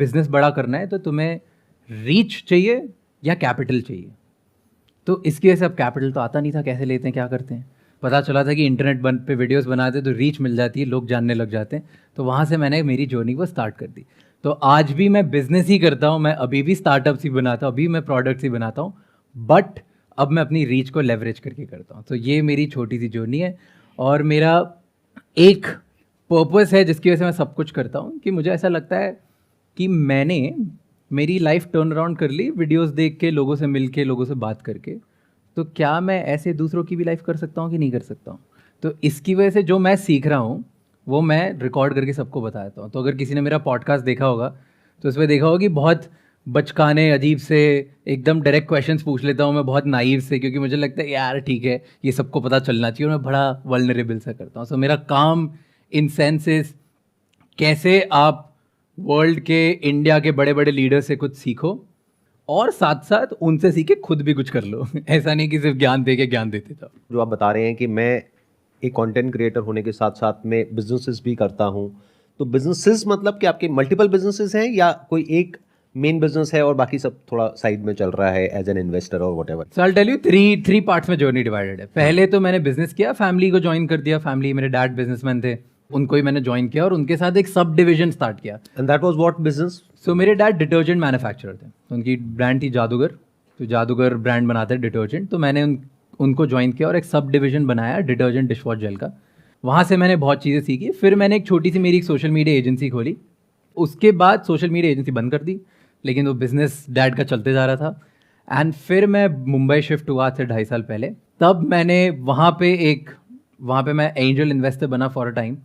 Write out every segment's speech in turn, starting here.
Business बड़ा करना है तो तुम्हें रीच चाहिए या कैपिटल चाहिए। तो इसकी वजह से अब कैपिटल तो आता नहीं था, कैसे लेते हैं क्या करते हैं। पता चला था कि इंटरनेट पे वीडियोस बनाते तो रीच मिल जाती है, लोग जानने लग जाते हैं। तो वहाँ से मैंने मेरी जर्नी को स्टार्ट कर दी। तो आज भी मैं बिजनेस ही करता हूँ, मैं अभी भी स्टार्टअप्स ही बनाता हूँ, अभी मैं प्रोडक्ट्स ही बनाता हूँ, बट अब मैं अपनी रीच को लेवरेज करके करता हूँ। तो ये मेरी छोटी सी जर्नी है और मेरा एक पर्पस है जिसकी वजह से मैं सब कुछ करता हूँ कि मुझे ऐसा लगता है कि मैंने मेरी लाइफ टर्न अराउंड कर ली वीडियोस देख के, लोगों से मिल के, लोगों से बात करके। तो क्या मैं ऐसे दूसरों की भी लाइफ कर सकता हूँ कि नहीं कर सकता हूँ? तो इसकी वजह से जो मैं सीख रहा हूँ वो मैं रिकॉर्ड करके सबको बता देता हूँ। तो अगर किसी ने मेरा पॉडकास्ट देखा होगा तो उसमें देखा होगा कि बहुत बचकाने अजीब से एकदम डायरेक्ट क्वेश्चंस पूछ लेता हूँ मैं, बहुत नाइव से, क्योंकि मुझे लगता है यार ठीक है ये सबको पता चलना चाहिए, और मैं बड़ा वल्नरेबल सा करता हूँ। सो मेरा काम इन सेंसेस कैसे आप वर्ल्ड के, इंडिया के बड़े बड़े लीडर से कुछ सीखो और साथ साथ उनसे सीखे खुद भी कुछ कर लो। ऐसा नहीं कि सिर्फ ज्ञान दे के ज्ञान देते था। जो आप बता रहे हैं कि मैं एक कंटेंट क्रिएटर होने के साथ साथ में बिजनेसेस भी करता हूं, तो बिजनेसेस मतलब कि आपके मल्टीपल बिजनेसेस हैं या कोई एक मेन बिजनेस है और बाकी सब थोड़ा साइड में चल रहा है एज एन इन्वेस्टर और whatever? So I tell you, three parts में जर्नी डिवाइडेड है। पहले तो मैंने बिजनेस किया, फैमिली को ज्वाइन कर दिया। फैमिली, मेरे डैड बिजनेसमैन थे, उनको ही मैंने ज्वाइन किया और उनके साथ एक सब डिवीजन स्टार्ट किया। And that was what business? So मेरे डैड डिटर्जेंट मैन्युफैक्चरर थे, तो उनकी ब्रांड थी जादूगर। तो जादूगर ब्रांड बनाते हैं डिटर्जेंट। तो मैंने उनको ज्वाइन किया और एक सब डिवीजन बनाया डिटर्जेंट डिशवॉश जेल का। वहाँ से मैंने बहुत चीज़ें सीखी। फिर मैंने एक छोटी सी मेरी एक सोशल मीडिया एजेंसी खोली। उसके बाद सोशल मीडिया एजेंसी बंद कर दी, लेकिन वो बिजनेस डैड का चलते जा रहा था। एंड फिर मैं मुंबई शिफ्ट हुआ आज से 2.5 साल पहले। तब मैंने वहाँ पे मैं एंजल इन्वेस्टर बना फॉर अ टाइम।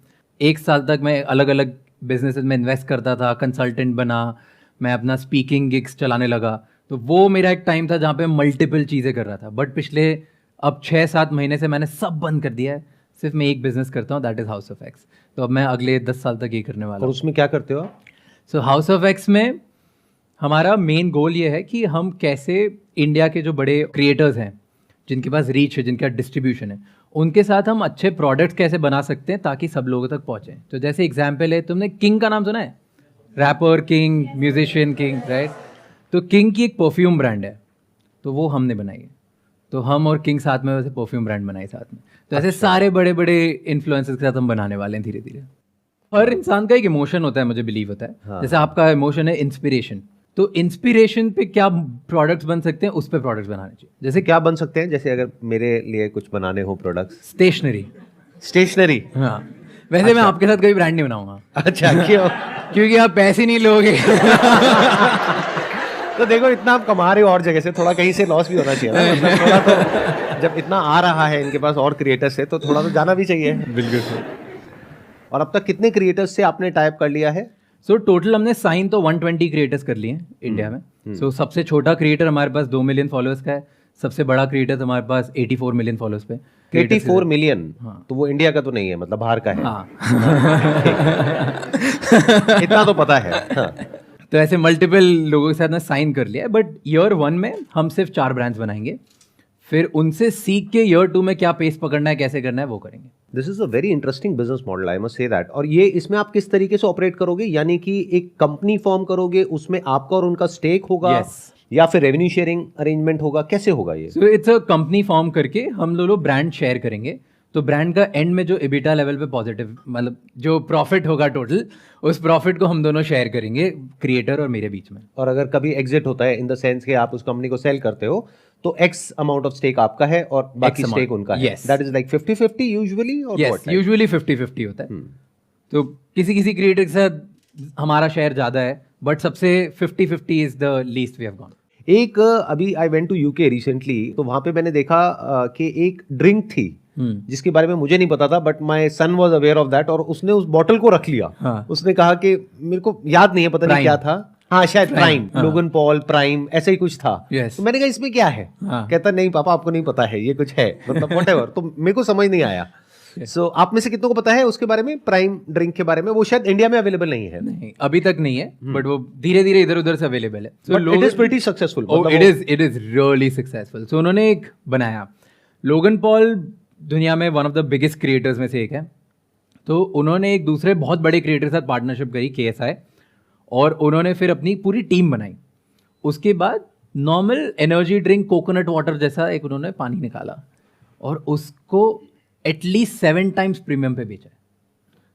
1 साल तक मैं अलग अलग बिजनेसेस में इन्वेस्ट करता था, कंसल्टेंट बना, मैं अपना स्पीकिंग गिग्स चलाने लगा। तो वो मेरा एक टाइम था जहाँ पे मल्टीपल चीज़ें कर रहा था। बट पिछले अब 6-7 महीने से मैंने सब बंद कर दिया है, सिर्फ मैं एक बिजनेस करता हूँ, that is house of x. तो अब मैं अगले 10 साल तक ये करने वाला और हूँ। उसमें क्या करते हो आप? सो हाउस ऑफ एक्स में हमारा मेन गोल ये है कि हम कैसे इंडिया के जो बड़े क्रिएटर्स हैं, जिनके पास रीच है, जिनका डिस्ट्रीब्यूशन है, उनके साथ हम अच्छे प्रोडक्ट्स कैसे बना सकते हैं ताकि सब लोगों तक पहुँचें। तो जैसे एग्जाम्पल है, तुमने किंग का नाम सुना है? Rapper king, musician king, right? तो किंग की एक परफ्यूम ब्रांड है, तो वो हमने बनाई है। तो हम और किंग साथ में वैसे परफ्यूम ब्रांड बनाई साथ में। तो ऐसे सारे बड़े बड़े इन्फ्लुएंसर्स के साथ हम बनाने वाले हैं धीरे धीरे। हर इंसान का एक इमोशन होता है, मुझे बिलीव होता है। हाँ। जैसे आपका इमोशन है इंस्पिरेशन, तो इंस्पिरेशन पे क्या प्रोडक्ट्स बन सकते हैं, उस पे प्रोडक्ट्स बनाने चाहिए। जैसे क्या बन सकते हैं? जैसे अगर मेरे लिए कुछ बनाने हो प्रोडक्ट्स। स्टेशनरी। स्टेशनरी? हाँ, वैसे मैं आपके साथ कभी ब्रांड नहीं बनाऊंगा। अच्छा, क्यों? क्योंकि आप पैसे नहीं लोगे। तो देखो, इतना आप कमा रहे हो और जगह से, थोड़ा कहीं से लॉस भी होना चाहिए ना। मतलब थोड़ा तो, जब इतना आ रहा है इनके पास और क्रिएटर्स से, तो थोड़ा तो जाना भी चाहिए। बिल्कुल। और अब तक कितने क्रिएटर्स से आपने टाइप कर लिया है? सो टोटल हमने साइन तो 120 क्रिएटर्स कर लिए हैं इंडिया में। सो सबसे छोटा क्रिएटर हमारे पास 2 मिलियन फॉलोअर्स का है, सबसे बड़ा क्रिएटर हमारे पास 84 मिलियन फॉलोअर्स पे। 84 मिलियन? हाँ। तो वो इंडिया का तो नहीं है, मतलब बाहर का है। हाँ। इतना तो पता है। हाँ। तो ऐसे मल्टीपल लोगों के साथ मैं साइन कर लिया है। बट ईयर 1 में हम सिर्फ 4 ब्रांड्स बनाएंगे, फिर उनसे सीख के ईयर 2 में क्या पेस पकड़ना है, कैसे करना है, वो करेंगे। This is a very interesting business model, I must say that. और ये इसमें आप किस तरीके से ऑपरेट करोगे? यानी कि एक कंपनी फॉर्म करोगे, उसमें आपका और उनका स्टेक होगा? Yes. या फिर रेवेन्यू शेयरिंग अरेंजमेंट होगा? कैसे होगा ये? So it's a company form करके हम लोग ब्रांड शेयर करेंगे। तो ब्रांड का एंड में जो एबिटा लेवल पे पॉजिटिव, मतलब जो प्रॉफिट होगा टोटल, उस प्रॉफिट को हम दोनों शेयर करेंगे, क्रिएटर और मेरे बीच में। और अगर कभी एग्जिट होता है, इन द सेंस कि आप उस कंपनी को सेल करते हो, तो एक्स अमाउंट ऑफ स्टेक आपका है और बाकी स्टेक उनका है। Yes. That is like 50-50 usually, और यस, व्हाट? यूजुअली 50-50 होता है। तो किसी क्रिएटर के साथ हमारा शेयर ज्यादा है, बट सबसे 50-50 is the least we have gone. एक अभी I went to UK recently, तो वहां पे मैंने देखा कि एक ड्रिंक थी जिसके बारे में मुझे नहीं पता था, but my son was aware of that, और उसने उस बॉटल को रख लिया। हाँ। उसने कहा कि मेरे को याद नहीं है, पता नहीं Prime. क्या था। हाँ, शायद प्राइम, हाँ। लोगन पॉल प्राइम, ऐसा ही कुछ था। Yes. तो मैंने कहा इसमें क्या है? हाँ। कहता नहीं पापा, आपको नहीं पता है, ये कुछ है, मतलब व्हाटएवर। तो मेरे को समझ नहीं आया। सो आप में से कितनों को पता है उसके बारे में, प्राइम ड्रिंक के बारे में? वो शायद इंडिया में अवेलेबल नहीं है। नहीं, अभी तक नहीं है, बट वो धीरे धीरे इधर उधर से अवेलेबल है। But it is pretty successful. It is really successful. So उन्होंने एक बनाया, लोगन पॉल दुनिया में one of the biggest creators में से एक है। तो उन्होंने एक दूसरे बहुत बड़े क्रिएटर के साथ पार्टनरशिप करी, KSI, और उन्होंने फिर अपनी पूरी टीम बनाई। उसके बाद normal energy drink coconut water जैसा एक उन्होंने पानी निकाला और उसको एटलीस्ट 7 टाइम्स प्रीमियम पे बेचा है।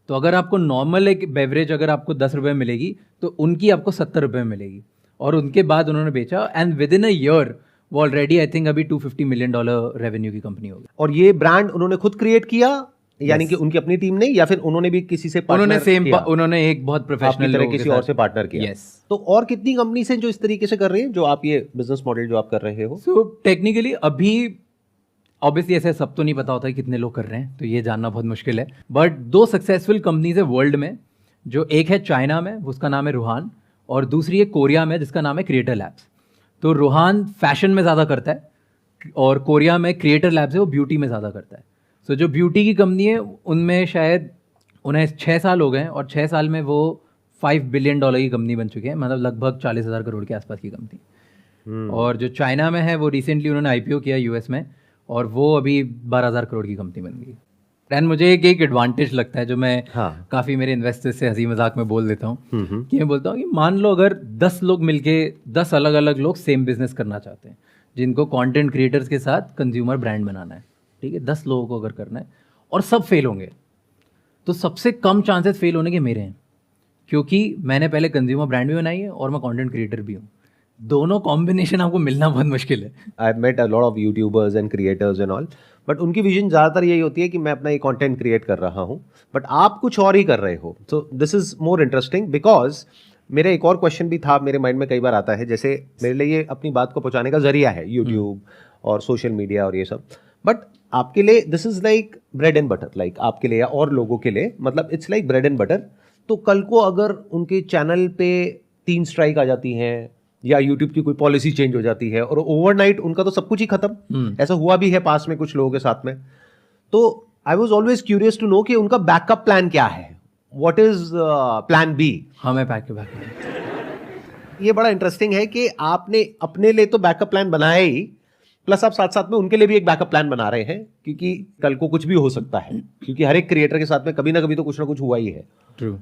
तो अगर आपको नॉर्मल एक बेवरेज अगर आपको 10 रुपये मिलेगी तो उनकी आपको 70 रुपये में मिलेगी। और उनके बाद उन्होंने बेचा and with in a year वो ऑलरेडी आई थिंक अभी $250 मिलियन रेवेन्यू की कंपनी होगी। और ये ब्रांड उन्होंने खुद क्रिएट किया, यानी कि उनकी अपनी टीम ने, या फिर उन्होंने भी किसी से पार्टनर किया? उन्होंने एक बहुत प्रोफेशनल तरह किसी और से पार्टनर किया। यस। तो और कितनी कंपनी से जो इस तरीके से कर रही है, जो आप ये बिजनेस मॉडल जो आप कर रहे हो? सो टेक्निकली अभी ऑब्वियसली ऐसे सब तो नहीं पता होता है कितने लोग कर रहे हैं, तो ये जानना बहुत मुश्किल है। बट 2 सक्सेसफुल कंपनीज है वर्ल्ड में, जो एक है चाइना में उसका नाम है रूहान, और दूसरी है कोरिया में जिसका नाम है क्रिएटर लैब्स। तो रूहान फैशन में ज़्यादा करता है और कोरिया में क्रिएटर लैब्स है वो ब्यूटी में ज़्यादा करता है। सो जो ब्यूटी की कंपनी है उनमें शायद उन्हें 6 साल हो गए हैं और 6 साल में वो $5 बिलियन की कंपनी बन चुके हैं, मतलब लगभग 40,000 करोड़ के आसपास की कंपनी। और जो चाइना में है वो रिसेंटली उन्होंने IPO किया यूएस में और वो अभी 12,000 करोड़ की कंपनी बन गई। एंड मुझे एक एडवांटेज लगता है जो मैं काफ़ी मेरे इन्वेस्टर्स से हंसी मजाक में बोल देता हूँ कि मैं बोलता हूँ कि मान लो अगर 10 लोग मिलके 10 अलग अलग लोग सेम बिजनेस करना चाहते हैं, जिनको कंटेंट क्रिएटर्स के साथ कंज्यूमर ब्रांड बनाना है, ठीक है, 10 लोगों को अगर करना है और सब फेल होंगे, तो सबसे कम चांसेस फेल होने के मेरे हैं, क्योंकि मैंने पहले कंज्यूमर ब्रांड भी बनाई है और मैं कंटेंट क्रिएटर भी हूँ। दोनों कॉम्बिनेशन आपको मिलना बहुत मुश्किल है। I met a lot of YouTubers and creators and all, but उनकी विजन ज़्यादातर यही होती है कि मैं अपना ये कंटेंट क्रिएट कर रहा हूँ, बट आप कुछ और ही कर रहे हो। So this is more interesting because मेरा एक और क्वेश्चन भी था, मेरे माइंड में कई बार आता है, जैसे मेरे लिए ये अपनी बात को पहुँचाने का जरिया है यूट्यूब और सोशल मीडिया और ये सब, बट आपके लिए this is like bread and butter, like आपके लिए या और लोगों के लिए मतलब it's like bread and butter. तो कल को अगर उनके चैनल पे 3 स्ट्राइक आ जाती हैं या यूट्यूब की कोई पॉलिसी चेंज हो जाती है और ओवरनाइट उनका तो सब कुछ ही खत्म, ऐसा हुआ भी है पास में कुछ लोगों के साथ में, तो I was always curious to know कि उनका बैकअप प्लान क्या है, व्हाट इज प्लान बी? हमें बैकअप ये बड़ा इंटरेस्टिंग है कि आपने अपने लिए तो बैकअप प्लान बनाया ही, प्लस आप साथ साथ में उनके लिए भी एक बैकअप प्लान बना रहे हैं, क्योंकि कल को कुछ भी हो सकता है, क्योंकि हर एक क्रिएटर के साथ में कभी ना कभी तो कुछ ना कुछ हुआ ही है। ट्रू।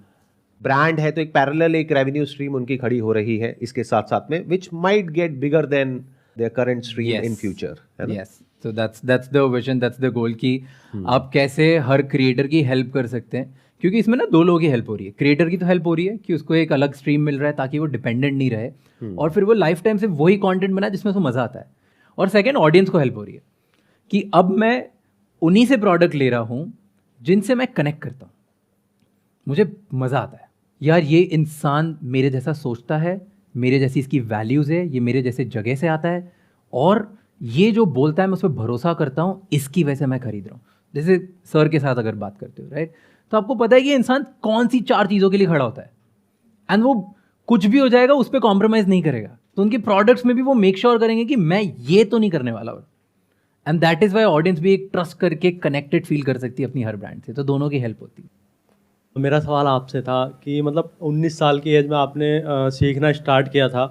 ब्रांड है तो एक पैरेलल एक रेवेन्यू स्ट्रीम उनकी खड़ी हो रही है इसके साथ साथ में, which might get bigger than their current stream in future. Yes, so that's the vision, that's the goal कि आप कैसे हर क्रिएटर की हेल्प कर सकते हैं, क्योंकि इसमें ना 2 लोगों की हेल्प हो रही है। क्रिएटर की तो हेल्प हो रही है कि उसको एक अलग स्ट्रीम मिल रहा है ताकि वो डिपेंडेंट नहीं रहे और फिर वो लाइफ टाइम से वही कंटेंट बनाए जिसमें उसको मज़ा आता है, और सेकंड ऑडियंस को हेल्प हो रही है कि अब मैं उन्हीं से प्रोडक्ट ले रहा हूँ जिनसे मैं कनेक्ट करता हूँ, मुझे मज़ा आता है, यार ये इंसान मेरे जैसा सोचता है, मेरे जैसी इसकी वैल्यूज़ है, ये मेरे जैसे जगह से आता है और ये जो बोलता है मैं उस पर भरोसा करता हूँ, इसकी वजह से मैं खरीद रहा हूँ। जैसे सर के साथ अगर बात करते हो, राइट, तो आपको पता है कि इंसान कौन सी 4 चीज़ों के लिए खड़ा होता है एंड वो कुछ भी हो जाएगा उस पर कॉम्प्रोमाइज़ नहीं करेगा। तो उनके प्रोडक्ट्स में भी वो मेक श्योर करेंगे कि मैं ये तो नहीं करने वाला हूँ, and that is why audience भी एक ट्रस्ट करके कनेक्टेड फील कर सकती है अपनी हर ब्रांड से। तो दोनों की हेल्प होती है। मेरा सवाल आपसे था कि मतलब 19 साल की एज में आपने सीखना स्टार्ट किया था,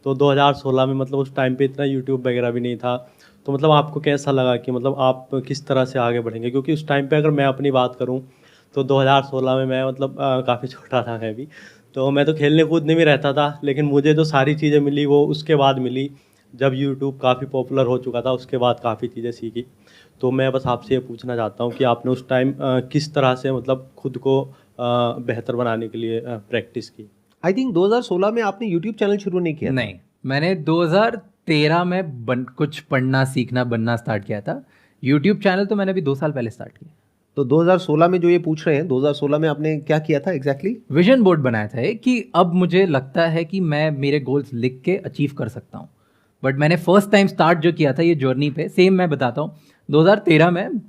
तो 2016 में मतलब उस टाइम पे इतना यूट्यूब वगैरह भी नहीं था, तो मतलब आपको कैसा लगा कि मतलब आप किस तरह से आगे बढ़ेंगे? क्योंकि उस टाइम पे अगर मैं अपनी बात करूं तो 2016 में मैं मतलब काफ़ी छोटा था मैं भी, तो मैं तो खेलने कूदने में रहता था, लेकिन मुझे जो सारी चीज़ें मिली वो उसके बाद मिली जब यूट्यूब काफ़ी पॉपुलर हो चुका था, उसके बाद काफ़ी चीज़ें सीखी। तो मैं बस आपसे ये पूछना चाहता हूँ कि आपने उस टाइम किस तरह से मतलब खुद को बेहतर बनाने के लिए प्रैक्टिस की? आई थिंक 2016 में आपने यूट्यूब चैनल शुरू नहीं किया? नहीं, मैंने 2013 में कुछ पढ़ना सीखना बनना स्टार्ट किया था। यूट्यूब चैनल तो मैंने अभी 2 साल पहले स्टार्ट किया। तो 2016 में जो ये पूछ रहे हैं, 2016 में आपने क्या किया था एग्जैक्टली? विजन बोर्ड बनाया था कि अब मुझे लगता है कि मैं मेरे गोल्स लिख के अचीव कर सकता हूँ। बट मैंने फर्स्ट टाइम स्टार्ट जो किया था ये जर्नी पे, सेम मैं बताता हूँ। 2013 में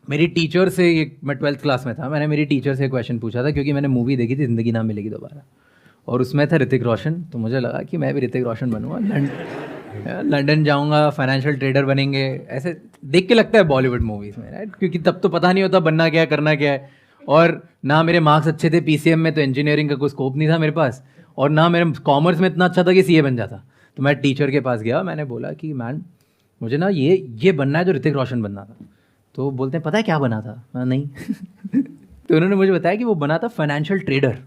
मेरी टीचर से, मैं 12th क्लास में था, मैंने मेरी टीचर से क्वेश्चन पूछा था क्योंकि मैंने मूवी देखी थी ज़िंदगी ना मिलेगी दोबारा, और उसमें था ऋतिक रोशन। तो मुझे लगा कि मैं भी ऋतिक रोशन बनूंगा, लंदन जाऊंगा, फाइनेंशियल ट्रेडर बनेंगे, ऐसे देख के लगता है बॉलीवुड मूवीज़ में, राइट, क्योंकि तब तो पता नहीं होता बनना क्या है करना क्या है, और ना मेरे मार्क्स अच्छे थे PCM में, तो इंजीनियरिंग का कोई स्कोप नहीं था मेरे पास, और ना मेरे कॉमर्स में इतना अच्छा था कि CA बन जाता। तो मैं टीचर के पास गया, मैंने बोला कि मैम मुझे ना ये बनना है जो ऋतिक रोशन बनना था। तो बोलते हैं पता है क्या बना था? नहीं तो उन्होंने मुझे बताया कि वो बना था फाइनेंशियल ट्रेडर,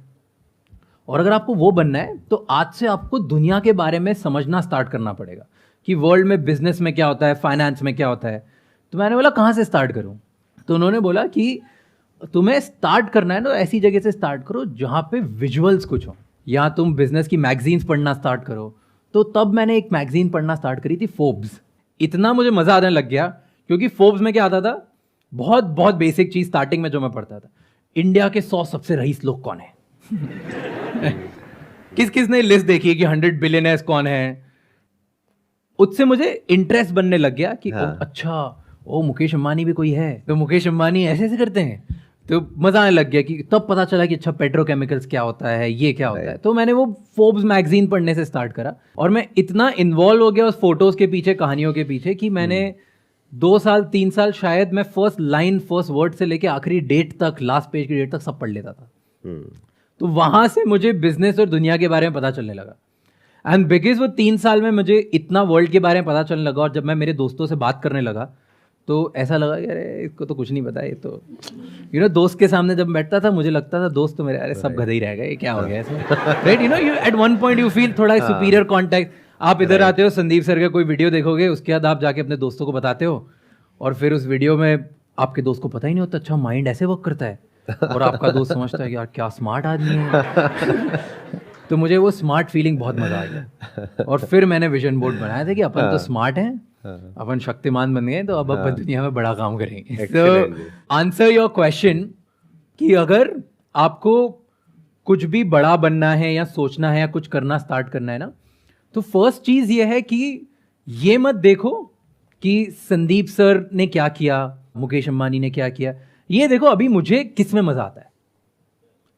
और अगर आपको वो बनना है तो आज से आपको दुनिया के बारे में समझना स्टार्ट करना पड़ेगा कि वर्ल्ड में बिजनेस में क्या होता है, फाइनेंस में क्या होता है। तो मैंने बोला कहाँ से स्टार्ट करूँ? तो उन्होंने बोला कि तुम्हें स्टार्ट करना है ना ऐसी जगह से स्टार्ट करो जहाँ पे विजुअल्स कुछ हो, या तुम बिजनेस की मैगजीन्स पढ़ना स्टार्ट करो। तो तब मैंने एक मैगजीन पढ़ना स्टार्ट करी थी, फोर्ब्स। इतना मुझे मज़ा आने लग गया क्योंकि फोर्ब्स में क्या आता था, बहुत बहुत बेसिक चीज़ स्टार्टिंग में जो मैं पढ़ता था, इंडिया के 100 सबसे रईस लोग कौन है किस किस ने लिस्ट देखी है कि 100 बिलियनर्स कौन है। उससे मुझे इंटरेस्ट बनने लग गया कि हाँ। अच्छा ओ मुकेश अंबानी भी कोई है, तो मुकेश अंबानी ऐसे ऐसे करते हैं। तो मज़ा आने लग गया कि तब पता चला कि अच्छा पेट्रोकेमिकल्स क्या होता है, ये क्या होता है। तो मैंने वो फोर्ब्स मैगजीन पढ़ने से स्टार्ट करा और मैं इतना इन्वॉल्व हो गया उस फोटोज़ के पीछे, कहानियों के पीछे, कि मैंने 2 साल 3 साल शायद मैं फर्स्ट लाइन फर्स्ट वर्ड से लेके आखिरी डेट तक, लास्ट पेज की डेट तक सब पढ़ लेता था। तो वहाँ से मुझे बिजनेस और दुनिया के बारे में पता चलने लगा। एंड बिकॉज वो 3 साल में मुझे इतना वर्ल्ड के बारे में पता चलने लगा और जब मैं मेरे दोस्तों से बात करने लगा तो ऐसा लगा कि अरे इसको तो कुछ नहीं पता, ये तो दोस्त के सामने जब बैठता था मुझे लगता था दोस्त तो मेरे अरे सब गधे ही रह गए, ये क्या हो गया ऐसा, right? You at one point you feel थोड़ा सुपीरियर कॉन्टेक्ट। आप इधर आते हो, संदीप सर का कोई वीडियो देखोगे, उसके बाद आप जाके अपने दोस्तों को बताते हो और फिर उस वीडियो में आपके दोस्त को पता ही नहीं होता अच्छा माइंड ऐसे वर्क करता है, और आपका दोस्त समझता है कि यार क्या स्मार्ट आदमी है। तो मुझे वो स्मार्ट फीलिंग बहुत मजा आ गया और फिर मैंने विजन बोर्ड बनाया था कि अपन तो स्मार्ट हैं, अपन शक्तिमान बन गए, तो अब अपन दुनिया में बड़ा काम करेंगे। तो आंसर योर क्वेश्चन कि अगर आपको कुछ भी बड़ा बनना है या सोचना है या कुछ करना स्टार्ट करना है ना, तो फर्स्ट चीज ये है कि ये मत देखो कि संदीप सर ने क्या किया, मुकेश अंबानी ने क्या किया। ये देखो अभी मुझे किस में मजा आता है,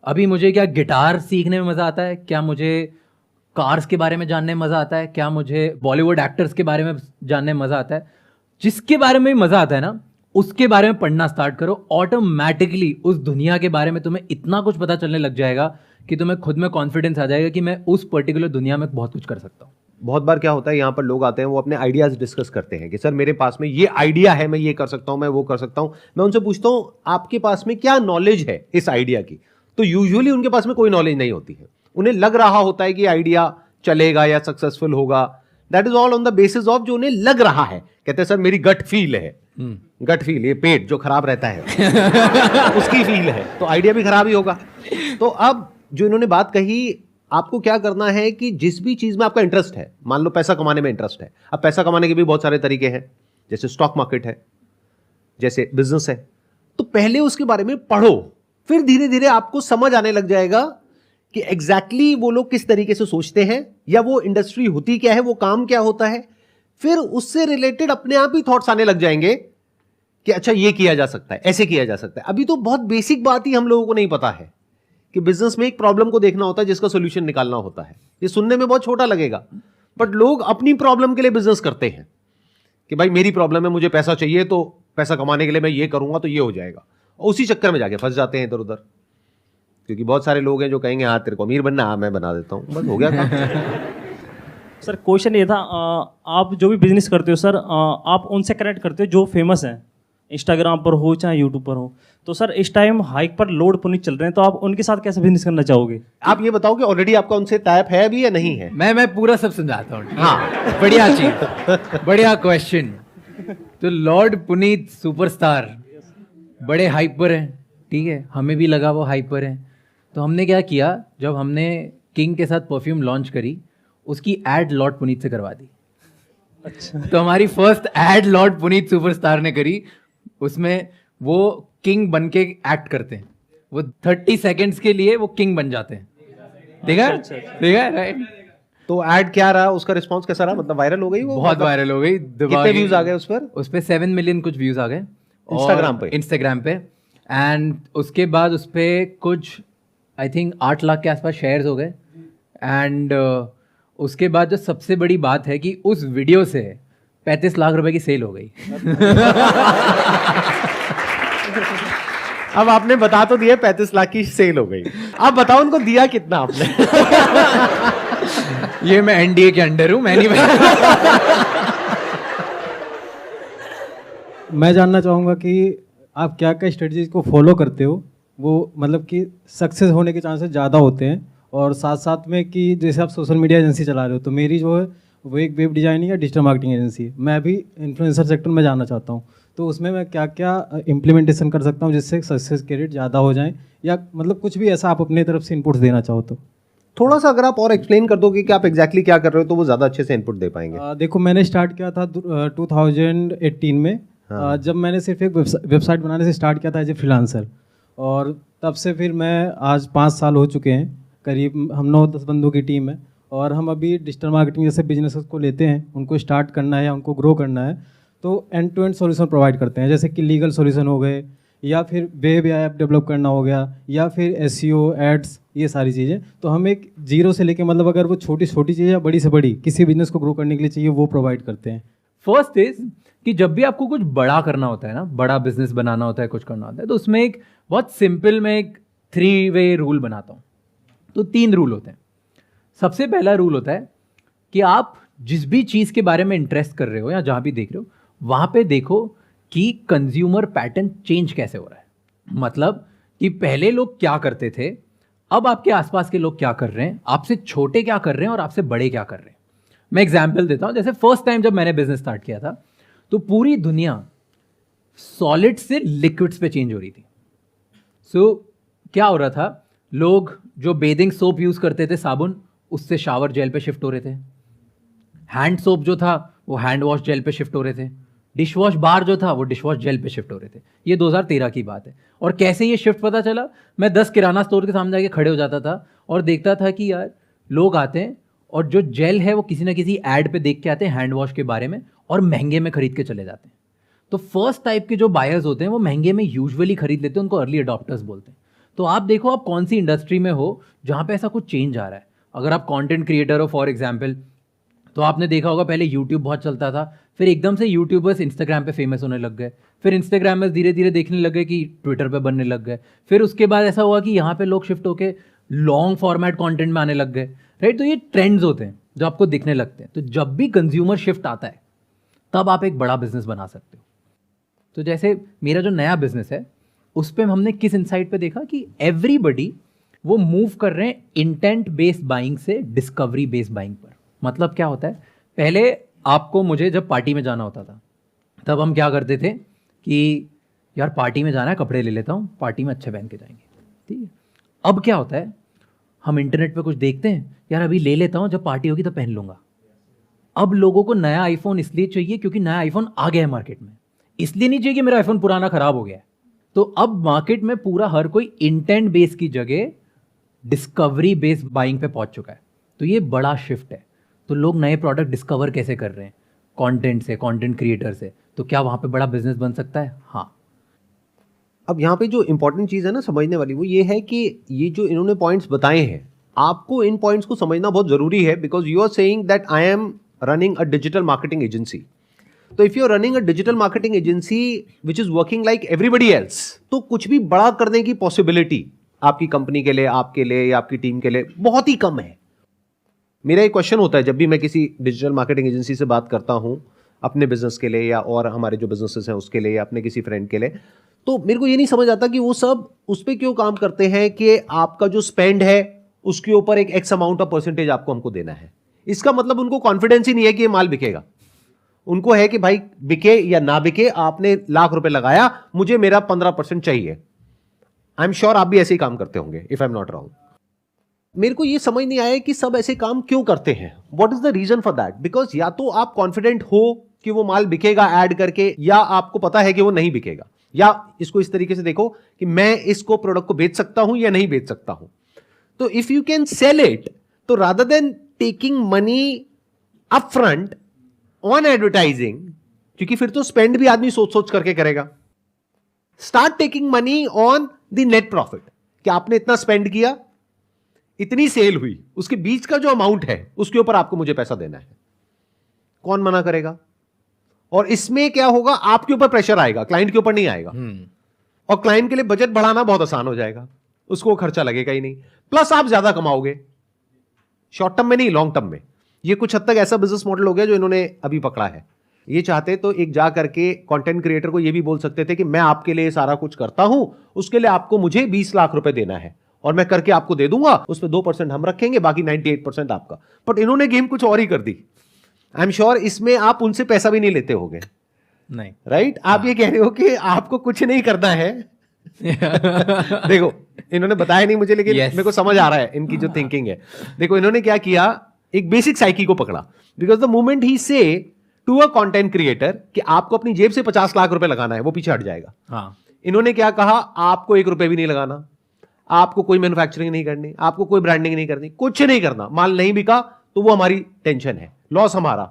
अभी मुझे क्या गिटार सीखने में मजा आता है, क्या मुझे कार्स के बारे में जानने में मजा आता है, क्या मुझे बॉलीवुड एक्टर्स के बारे में जानने में मजा आता है। जिसके बारे में मजा आता है ना उसके बारे में पढ़ना स्टार्ट करो, ऑटोमेटिकली उस दुनिया के बारे में तुम्हें इतना कुछ पता चलने लग जाएगा कि तुम्हें खुद में कॉन्फिडेंस आ जाएगा कि मैं उस पर्टिकुलर दुनिया में बहुत कुछ कर सकता हूँ। बहुत बार क्या होता है, यहाँ पर लोग आते हैं, वो अपने आइडियाज डिस्कस करते हैं कि सर मेरे पास में ये आइडिया है, मैं ये कर सकता हूँ, मैं वो कर सकता हूँ। मैं उनसे पूछता हूँ आपके पास में क्या नॉलेज है इस आइडिया की, तो यूजुअली उनके पास में कोई नॉलेज नहीं होती है। उन्हें लग रहा होता है कि आइडिया चलेगा या सक्सेसफुल होगा, that is all on the basis of जो उन्हें लग रहा है। कहते हैं सर मेरी गट फील है, गट फील, ये पेट जो खराब रहता है उसकी फील है, तो आइडिया भी खराब ही होगा। तो अब जो इन्होंने बात कही, आपको क्या करना है कि जिस भी चीज में आपका इंटरेस्ट है, मान लो पैसा कमाने में इंटरेस्ट है, अब पैसा कमाने के भी बहुत सारे तरीके हैं, जैसे स्टॉक मार्केट है, जैसे बिजनेस है, तो पहले उसके बारे में पढ़ो, फिर धीरे धीरे आपको समझ आने लग जाएगा कि एग्जैक्टली वो लोग किस तरीके से सोचते हैं, या वो इंडस्ट्री होती क्या है, वो काम क्या होता है। फिर उससे रिलेटेड अपने आप ही थॉट्स आने लग जाएंगे कि अच्छा ये किया जा सकता है, ऐसे किया जा सकता है। अभी तो बहुत बेसिक बात ही हम लोगों को नहीं पता है कि बिजनेस में एक प्रॉब्लम को देखना होता है जिसका सोल्यूशन निकालना होता है। ये सुनने में बहुत छोटा लगेगा, बट लोग अपनी प्रॉब्लम के लिए बिजनेस करते हैं कि भाई मेरी प्रॉब्लम है, मुझे पैसा चाहिए, तो पैसा कमाने के लिए मैं ये करूंगा तो ये हो जाएगा, और उसी चक्कर में जाके फंस जाते हैं इधर उधर। क्योंकि बहुत सारे लोग हैं जो कहेंगे हाँ तेरे को अमीर बनना, हाँ मैं बना देता हूँ, बस हो गया काम। सर क्वेश्चन ये था, आप जो भी बिजनेस करते हो सर, आप उनसे कनेक्ट करते हो जो फेमस हैं, इंस्टाग्राम पर हो चाहे यूट्यूब पर हो। तो सर इस टाइम हाइक पर लोड पुनीत चल रहे हैं, तो आप उनके साथ कैसे बिजनेस करना चाहोगे? आप ये बताओ कि ऑलरेडी आपका उनसे टाइप है अभी या नहीं है? मैं पूरा सब समझाता हूँ। हाँ बढ़िया चीज, बढ़िया क्वेश्चन। तो लॉर्ड पुनीत सुपरस्टार बड़े हाइपर हैं, ठीक है, हमें भी लगा वो हाइपर हैं। तो हमने क्या किया, जब हमने किंग के साथ परफ्यूम लॉन्च करी, उसकी एड लॉर्ड पुनीत से करवा दी। अच्छा। तो हमारी first aid Lord Puneet superstar ने करी, उसमें वो किंग बन के एक्ट करते हैं, वो 30 सेकेंड्स के लिए वो किंग बन जाते हैं। देखा देखा राइट। तो ऐड क्या रहा, उसका रिस्पांस कैसा रहा, मतलब वायरल हो गई वो? बहुत वायरल हो गई। कितने व्यूज आ गए उस पर? उस पे 7 मिलियन कुछ व्यूज आ गए इंस्टाग्राम पे। एंड उसके बाद उस पे कुछ आई थिंक 8 लाख के आसपास शेयर्स हो गए। एंड उसके बाद जो सबसे बड़ी बात है कि उस वीडियो से 35 लाख रुपए की सेल हो गई। अब आपने बता तो दिया 35 लाख की सेल हो गई, अब बताओ उनको दिया कितना आपने? ये मैं एनडीए के अंडर हूं, मैं नहीं मैं जानना चाहूँगा कि आप क्या क्या स्ट्रेटजीज को फॉलो करते हो, वो मतलब कि सक्सेस होने के चांसेस ज़्यादा होते हैं, और साथ साथ में कि जैसे आप सोशल मीडिया एजेंसी चला रहे हो, तो मेरी जो है वो एक वेब डिज़ाइनिंग या डिजिटल मार्केटिंग एजेंसी है। मैं अभी इन्फ्लुएंसर सेक्टर में जाना चाहता हूँ, तो उसमें मैं क्या क्या इम्प्लीमेंटेशन कर सकता हूँ जिससे सक्सेस के रेट ज़्यादा हो जाएँ, या मतलब कुछ भी ऐसा आप अपने तरफ से इनपुट्स देना चाहो तो। थोड़ा सा अगर आप और एक्सप्लेन कर दोगे कि आप एग्जैक्टली क्या कर रहे हो तो वो ज़्यादा अच्छे से इनपुट दे पाएंगे। देखो, मैंने स्टार्ट किया था 2018 में। जब मैंने सिर्फ एक वेबसाइट बनाने से स्टार्ट किया था एज ए फ्रीलांसर, और तब से फिर मैं आज 5 साल हो चुके हैं करीब। हम 9-10 बंदों की टीम है, और हम अभी डिजिटल मार्केटिंग जैसे बिजनेस को लेते हैं, उनको स्टार्ट करना है या उनको ग्रो करना है, तो end to end solution provide करते हैं। जैसे कि लीगल सॉल्यूशन हो गए, या फिर वेब या ऐप डेवलप करना हो गया, या फिर एसईओ, एड्स, ये सारी चीज़ें। तो हम एक जीरो से लेके मतलब अगर वो छोटी छोटी चीज़ या बड़ी से बड़ी किसी बिजनेस को ग्रो करने के लिए चाहिए, वो प्रोवाइड करते हैं। फर्स्ट इज कि जब भी आपको कुछ बड़ा करना होता है ना, बड़ा बिजनेस बनाना होता है, कुछ करना होता है, तो उसमें एक बहुत सिंपल मैं एक 3-वे रूल बनाता हूँ। तो 3 रूल होते हैं। सबसे पहला रूल होता है कि आप जिस भी चीज़ के बारे में इंटरेस्ट कर रहे हो या जहाँ भी देख रहे हो, वहाँ पे देखो कि कंज्यूमर पैटर्न चेंज कैसे हो रहा है। मतलब कि पहले लोग क्या करते थे, अब आपके आसपास के लोग क्या कर रहे हैं, आपसे छोटे क्या कर रहे हैं और आपसे बड़े क्या कर रहे हैं। मैं एग्जाम्पल देता हूँ। जैसे फर्स्ट टाइम जब मैंने बिजनेस स्टार्ट किया था, तो पूरी दुनिया सॉलिड से लिक्विड्स पे चेंज हो रही थी। सो क्या हो रहा था, लोग जो बेदिंग सोप यूज़ करते थे, साबुन, उससे शावर जेल पे शिफ्ट हो रहे थे। हैंड सोप जो था वो हैंड वॉश जेल पे शिफ्ट हो रहे थे। डिश वॉश बार जो था वो डिश वॉश जेल पे शिफ्ट हो रहे थे। ये 2013 की बात है। और कैसे ये शिफ्ट पता चला, मैं 10 किराना स्टोर के सामने जाके खड़े हो जाता था और देखता था कि यार लोग आते हैं और जो जेल है वो किसी ना किसी ऐड पे देख के आते हैं हैंड वॉश के बारे में, और महंगे में खरीद के चले जाते हैं। तो फर्स्ट टाइप के जो बायर्स होते हैं वो महंगे में यूजुअली खरीद लेते हैं, उनको अर्ली अडॉप्टर्स बोलते हैं। तो आप देखो आप कौन सी इंडस्ट्री में हो जहाँ पे ऐसा कुछ चेंज आ रहा है। अगर आप कंटेंट क्रिएटर हो फॉर एग्जांपल, तो आपने देखा होगा पहले यूट्यूब बहुत चलता था, फिर एकदम से यूट्यूबर्स इंस्टाग्राम पे फेमस होने लग गए, फिर इंस्टाग्रामर्स धीरे धीरे देखने लग गए कि ट्विटर पे बनने लग गए, फिर उसके बाद ऐसा हुआ कि यहाँ पे लोग शिफ्ट होके लॉन्ग फॉर्मेट कंटेंट में आने लग गए, राइट। तो ये ट्रेंड्स होते हैं जो आपको दिखने लगते हैं। तो जब भी कंज्यूमर शिफ्ट आता है तब आप एक बड़ा बिजनेस बना सकते हो। तो जैसे मेरा जो नया बिजनेस है उस पर हमने किस इंसाइट पे देखा कि एवरीबडी वो मूव कर रहे हैं इंटेंट बेस्ड बाइंग से डिस्कवरी बेस्ड बाइंग पर। मतलब क्या होता है, पहले आपको मुझे जब पार्टी में जाना होता था तब हम क्या करते थे कि यार पार्टी में जाना है, कपड़े ले लेता हूँ, पार्टी में अच्छे पहन के जाएंगे, ठीक है। अब क्या होता है, हम इंटरनेट पे कुछ देखते हैं, यार अभी ले लेता हूँ, जब पार्टी होगी तब पहन लूँगा। अब लोगों को नया आईफोन इसलिए चाहिए क्योंकि नया आईफोन आ गया है मार्केट में, इसलिए नहीं चाहिए कि मेरा आईफोन पुराना खराब हो गया है। तो अब मार्केट में पूरा हर कोई इंटेंट बेस की जगह डिस्कवरी बेस्ड बाइंग पे पहुंच चुका है। तो ये बड़ा शिफ्ट है। तो लोग नए प्रोडक्ट डिस्कवर कैसे कर रहे हैं, कंटेंट से, कंटेंट क्रिएटर से। तो क्या वहाँ पे बड़ा बिजनेस बन सकता है? हाँ। अब यहाँ पे जो इंपॉर्टेंट चीज़ है ना समझने वाली, वो ये है कि ये जो इन्होंने पॉइंट्स बताए हैं, आपको इन पॉइंट्स को समझना बहुत ज़रूरी है, because you are saying that I am running a digital marketing agency. तो if you are running a digital marketing agency which is working like everybody else, तो कुछ भी बड़ा करने की पॉसिबिलिटी आपकी कंपनी के लिए, आपके लिए या आपकी टीम के लिए बहुत ही कम है। मेरा एक क्वेश्चन होता है जब भी मैं किसी डिजिटल मार्केटिंग एजेंसी से बात करता हूं अपने बिजनेस के लिए या और हमारे जो बिजनेसेस हैं उसके लिए या अपने किसी फ्रेंड के लिए, तो मेरे को ये नहीं समझ आता कि वो सब उस पर क्यों काम करते हैं कि आपका जो स्पेंड है उसके ऊपर एक एक्स अमाउंट ऑफ परसेंटेज आपको हमको देना है। इसका मतलब उनको कॉन्फिडेंस ही नहीं है कि ये माल बिकेगा। उनको है कि भाई बिके या ना बिके, आपने ₹1,00,000 लगाया, मुझे मेरा 15% चाहिए। आई एम श्योर आप भी ऐसे ही काम करते होंगे, if I am not wrong. मेरे को ये समझ नहीं आया कि सब ऐसे काम क्यों करते हैं। What is the reason for that? Because या तो आप कॉन्फिडेंट हो कि वो माल बिकेगा ऐड करके, या आपको पता है कि वो नहीं बिकेगा, या इसको इस तरीके से देखो कि मैं इसको प्रोडक्ट को बेच सकता हूं या नहीं बेच सकता हूं। तो if you can sell it, तो rather than taking money up front on advertising, क्योंकि फिर तो स्पेंड भी आदमी सोच सोच करके करेगा, start taking money on the net profit, कि आपने इतना स्पेंड किया, इतनी सेल हुई, उसके बीच का जो अमाउंट है उसके ऊपर आपको मुझे पैसा देना है। कौन मना करेगा? और इसमें क्या होगा, आपके ऊपर प्रेशर आएगा, क्लाइंट के ऊपर नहीं आएगा। और क्लाइंट के लिए बजट बढ़ाना बहुत आसान हो जाएगा, उसको खर्चा लगेगा ही नहीं, प्लस आप ज्यादा कमाओगे शॉर्ट टर्म में नहीं, लॉन्ग टर्म में। ये कुछ हद तक ऐसा बिजनेस मॉडल हो गया जो इन्होंने अभी पकड़ा है। ये चाहते तो एक जा करके कंटेंट क्रिएटर को ये भी बोल सकते थे कि मैं आपके लिए सारा कुछ करता हूं, उसके लिए आपको मुझे ₹20 लाख देना है, और मैं करके आपको दे दूंगा, उस पर 2% हम रखेंगे, बाकी 98% आपका। बट इन्होंने गेम कुछ और ही कर दी। आई एम श्योर इसमें आप उनसे पैसा भी नहीं लेते होगे, नहीं। राइट? आप ये कह रहे हो कि आपको कुछ नहीं करना है। देखो, इन्होंने बताया नहीं मुझे, लेकिन Yes. मेरे को समझ आ रहा है इनकी जो थिंकिंग है। देखो, इन्होंने क्या किया, एक बेसिक साइकी को पकड़ा। बिकॉज द मोमेंट ही से टू अ कंटेंट क्रिएटर कि आपको अपनी जेब से 50 लाख रुपए लगाना है, वो पीछे हट जाएगा। हाँ, इन्होंने क्या कहा, आपको 1 रुपए भी नहीं लगाना, आपको कोई मैन्युफैक्चरिंग नहीं करनी, आपको कोई ब्रांडिंग नहीं करनी, कुछ नहीं करना। माल नहीं बिका तो वो हमारी टेंशन है, लॉस हमारा,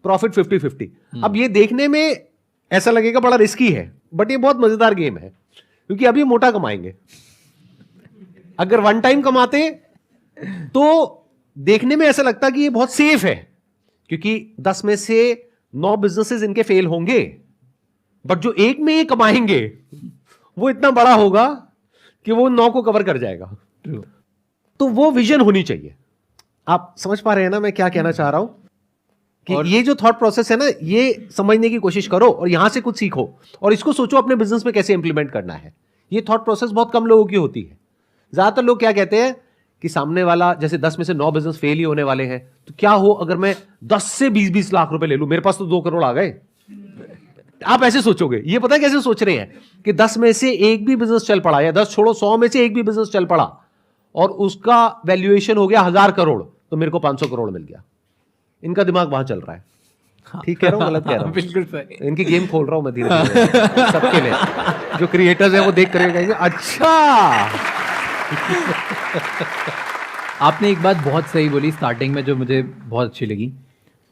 प्रॉफिट 50-50। अब ये देखने में ऐसा लगेगा बड़ा रिस्की है, बट ये बहुत मजेदार गेम है, क्योंकि अब ये मोटा कमाएंगे। अगर वन टाइम कमाते तो देखने में ऐसा लगता कि ये बहुत सेफ है, क्योंकि 10 में से 9 बिजनेसेस इनके फेल होंगे, बट जो एक में ये कमाएंगे वो इतना बड़ा होगा कि वो 9 को कवर कर जाएगा। ट्रू। तो वो विजन होनी चाहिए। आप समझ पा रहे हैं ना मैं क्या कहना चाह रहा हूं? कि ये जो थॉट प्रोसेस है ना, ये समझने की कोशिश करो और यहां से कुछ सीखो, और इसको सोचो अपने बिजनेस में कैसे इंप्लीमेंट करना है। ये थॉट प्रोसेस बहुत कम लोगों की होती है। ज्यादातर लोग क्या कहते हैं कि सामने वाला, जैसे 10 में से 9 बिजनेस फेल ही होने वाले हैं, तो क्या हो अगर मैं 10 से 20-20 लाख रुपए ले लूं, मेरे पास तो 2 करोड़ आ गए। आप ऐसे सोचोगे। ये पता है कैसे सोच रहे हैं कि 10 में से एक भी बिजनेस चल पड़ा, या 10 छोड़ो 100 में से एक भी बिजनेस चल पड़ा और उसका वैल्यूएशन हो गया 1000 करोड़, तो मेरे को 500 करोड़ मिल गया। इनका दिमाग वहां चल रहा है। ठीक कह रहा हूं, गलत कह रहा हूं? बिल्कुल सही। इनकी गेम खोल रहा हूं मैं धीरे धीरे सबके लिए। जो क्रिएटर्स हैं वो देख कर कहेंगे अच्छा। आपने एक बात बहुत सही बोली स्टार्टिंग में, जो मुझे बहुत अच्छी लगी,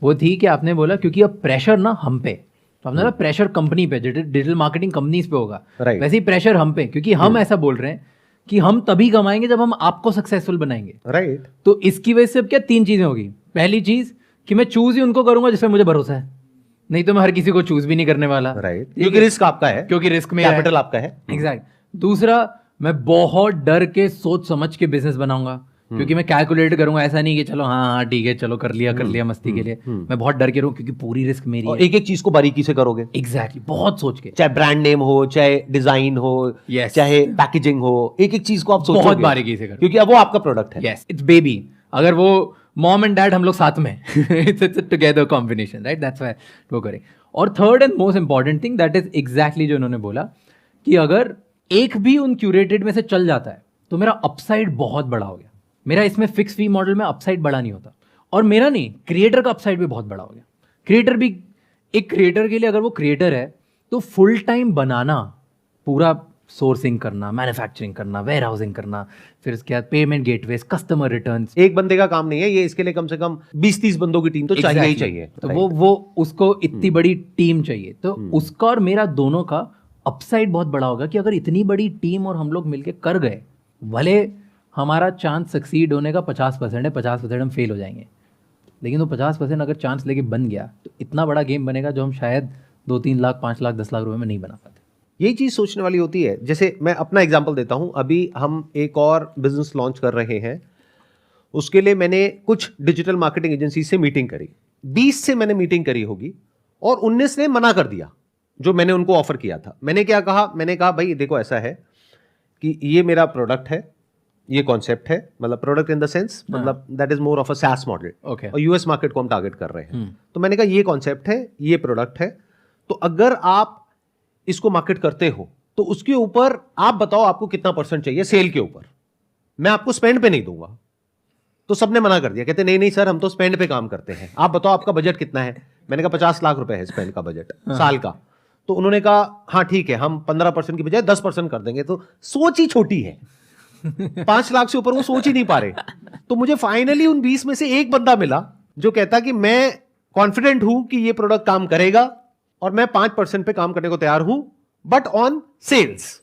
वो थी कि आपने बोला क्योंकि अब प्रेशर ना हम पे, तो आपने बोला प्रेशर कंपनी पे, डिजिटल मार्केटिंग कंपनीज पे होगा, Right. वैसे ही प्रेशर हम पे, क्योंकि हम ऐसा बोल रहे हैं कि हम तभी कमाएंगे जब हम आपको सक्सेसफुल बनाएंगे। राइट। तो इसकी वजह से अब क्या 3 चीजें होगी। पहली चीज कि मैं चूज ही उनको करूंगा जिसमें मुझे भरोसा है, नहीं तो मैं हर किसी को चूज भी नहीं करने वाला। राइट, क्योंकि रिस्क आपका है, क्योंकि रिस्क में कैपिटल आपका है। एग्जैक्ट। दूसरा, मैं बहुत डर के सोच समझ के बिजनेस बनाऊंगा, क्योंकि मैं कैलकुलेट करूंगा, ऐसा नहीं कि चलो हाँ ठीक है चलो कर लिया मस्ती के लिए। मैं बहुत डर के रहूं क्योंकि पूरी रिस्क मेरी और है। एक एक चीज को बारीकी से करोगे। एग्जैक्टली, बहुत सोच के, चाहे ब्रांड नेम हो, चाहे डिजाइन हो, Yes. चाहे पैकेजिंग हो, एक एक चीज को आप सोचोगे बहुत बारीकी से करो, क्योंकि अब वो आपका प्रोडक्ट है। Yes it's baby. अगर वो मॉम एंड डैड हम लोग साथ में it's together combination, right? That's why वो करें। और third and most important thing that is exactly जो उन्होंने बोला कि अगर एक भी उन क्यूरेटेड में से चल जाता है तो मेरा अपसाइड बहुत बड़ा हो गया। मेरा इसमें फिक्स फी मॉडल में अपसाइड बड़ा नहीं होता, और मेरा नहीं, क्रिएटर का अपसाइड भी बहुत बड़ा हो गया। क्रिएटर भी, एक क्रिएटर के लिए अगर वो क्रिएटर है तो फुल टाइम बनाना, पूरा सोर्सिंग करना, मैन्युफैक्चरिंग करना, वेयर हाउसिंग करना, फिर उसके बाद पेमेंट गेटवेज, कस्टमर रिटर्न्स, एक बंदे का काम नहीं है ये, इसके लिए कम से कम 20-30 बंदों की टीम तो चाहिए ही चाहिए। तो वो उसको इतनी बड़ी टीम चाहिए, तो उसका और मेरा दोनों का अपसाइड बहुत बड़ा होगा कि अगर इतनी बड़ी टीम और हम लोग मिलके कर गए, भले हमारा चांस सक्सीड होने का 50% है, 50% हम फेल हो जाएंगे, लेकिन वो 50% अगर चांस लेके बन गया तो इतना बड़ा गेम बनेगा जो हम शायद 2-3 लाख, 5 लाख, 10 लाख रुपए में नहीं बना पाते। यही चीज सोचने वाली होती है। जैसे मैं अपना एग्जांपल देता हूं, अभी हम एक और बिजनेस लॉन्च कर रहे हैं, उसके लिए मैंने कुछ डिजिटल मार्केटिंग एजेंसी से मीटिंग करी। 20 से मैंने मीटिंग करी होगी और 19 ने मना कर दिया जो मैंने उनको ऑफर किया था। मैंने क्या कहा, मैंने कहा भाई देखो ऐसा है कि ये मेरा प्रोडक्ट है, ये कॉन्सेप्ट है, मतलब प्रोडक्ट इन द सेंस, मतलब that is more of a SaaS model, Okay. और यूएस मार्केट को हम टारगेट कर रहे हैं। तो मैंने कहा ये कॉन्सेप्ट है, ये प्रोडक्ट है, तो अगर आप इसको मार्केट करते हो तो उसके ऊपर आप बताओ आपको कितना % चाहिए सेल के ऊपर, मैं आपको स्पेंड पे नहीं दूंगा। तो सबने मना कर दिया, कहते नहीं नहीं सर हम तो स्पेंड पे काम करते हैं, आप बताओ आपका बजट कितना है। मैंने कहा 50 लाख रुपए है स्पेंड का बजट साल का। तो उन्होंने कहा हाँ ठीक है, हम 15% की बजाय 10% कर देंगे। तो सोच ही छोटी है, 5 लाख से ऊपर वो सोच ही नहीं पा रहे। तो मुझे फाइनली उन 20 में से एक बंदा मिला जो कहता कि मैं कॉन्फिडेंट हूं कि ये प्रोडक्ट काम करेगा और मैं 5% पे काम करने को तैयार हूं, बट ऑन सेल्स।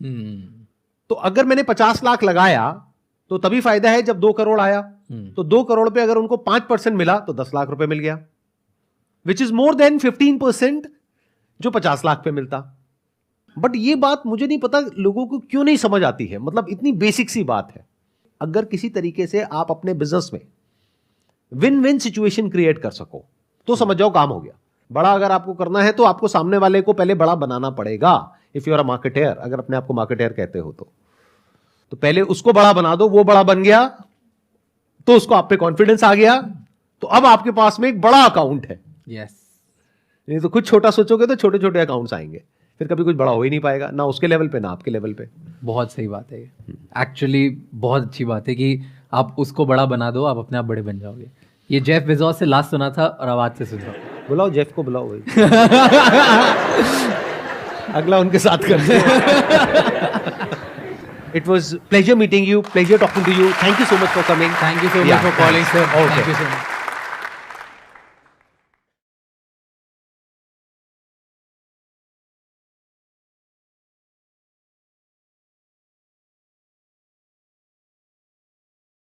तो अगर मैंने 50 लाख लगाया तो तभी फायदा है जब 2 करोड़ आया। तो 2 करोड़ पे अगर उनको 5% मिला तो 10 लाख रुपए मिल गया, विच इज मोर देन 15% जो 50 लाख पे मिलता। बट ये बात मुझे नहीं पता लोगों को क्यों नहीं समझ आती है, मतलब इतनी बेसिक सी बात है। अगर किसी तरीके से आप अपने बिजनेस में विन विन सिचुएशन क्रिएट कर सको तो समझ जाओ काम हो गया। बड़ा अगर आपको करना है तो आपको सामने वाले को पहले बड़ा बनाना पड़ेगा, if you are a marketer, अगर अपने आप को मार्केटर कहते हो तो तो पहले उसको बड़ा बना दो, वो बड़ा बन गया तो उसको आप पे कॉन्फिडेंस आ गया, तो अब आपके पास में एक बड़ा अकाउंट है। यस, नहीं तो कुछ छोटा सोचोगे तो छोटे छोटे अकाउंट्स आएंगे, फिर कभी कुछ बड़ा हो ही नहीं पाएगा, ना उसके लेवल पे ना आपके लेवल पे। बहुत सही बात है ये, एक्चुअली बहुत अच्छी बात है कि आप उसको बड़ा बना दो, आप अपने आप बड़े बन जाओगे। ये जेफ बेजोस से लास्ट सुना था और आवाज से सुना। बुलाओ जेफ को, बुलाओ भाई। अगला उनके साथ करते हैं। It was pleasure meeting you, pleasure talking to you. Thank you so much for coming. Thank you so much Yeah, for calling, sir. thanks. Okay. Thank you so much.